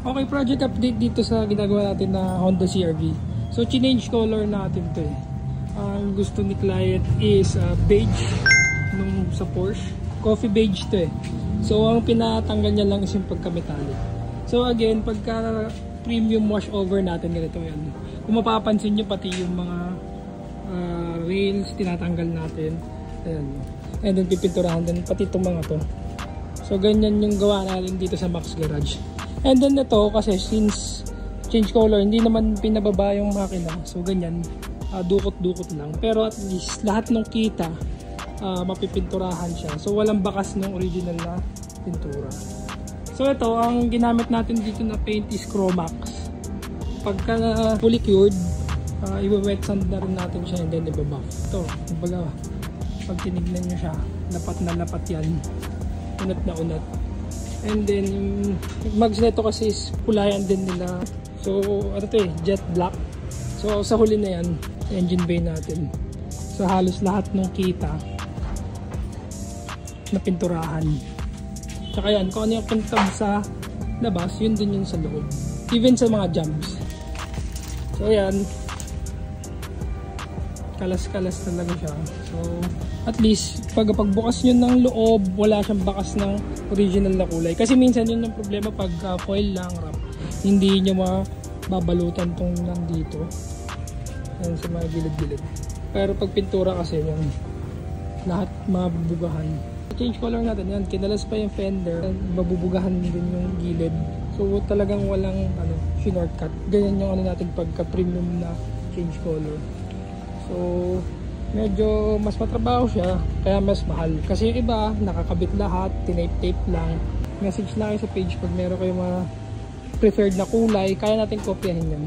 Okay, project update dito sa ginagawa natin na Honda CR-V. So, change color natin to eh. Ang gusto ni client is beige nung sa Porsche. Coffee beige to eh. So, ang pinatanggal niya lang is yung pagka-metallic. So, again, pagka premium wash over natin, ganito yan. Kung mapapansin nyo, pati yung mga rails, tinatanggal natin. Ayan. And then, pipinturahan din pati itong mga to. So, ganyan yung gawa natin dito sa Max Garage. And then ito, kasi since change color, hindi naman pinababa yung makina. So, ganyan. Dukot-dukot lang. Pero at least, lahat ng kita, mapipinturahan siya. So, walang bakas ng original na pintura. So, ito, ang ginamit natin dito na paint is Chromax. Pagka fully cured, i-wet sand na rin natin siya and then i-buff. Ito, kumbaga, pag tinignan nyo siya, lapat na lapat yan. Unat na unat. And then, yung mags nito kasi is kulayan din nila. So, ano to eh, jet black. So, sa huli na yan, engine bay natin. So, halos lahat ng kita na pinturahan. Tsaka yan, kung ano yung pintab sa labas, yun din yun sa loob. Even sa mga jumps. So, yan. Kalas-kalas talaga siya. So, at least, pagbukas nyo ng loob, wala siyang bakas ng original na kulay. Kasi minsan yun yung problema pag foil lang, wrap. Hindi nyo mababalutan tong nandito. Yan sa mga gilid-gilid. Pero pag pintura kasi yun, lahat mabubugahan. Change color natin yan. Kinalas pa yung fender. Mabubugahan din yung gilid. So talagang walang shortcut. Ganyan yung natin pagka premium na change color. So medyo mas matrabaho siya, kaya mas mahal. Kasi yung iba, nakakabit lahat, tinape-tape lang. Message na kayo sa page pag meron kayong mga preferred na kulay, kaya natin kopyahin yan.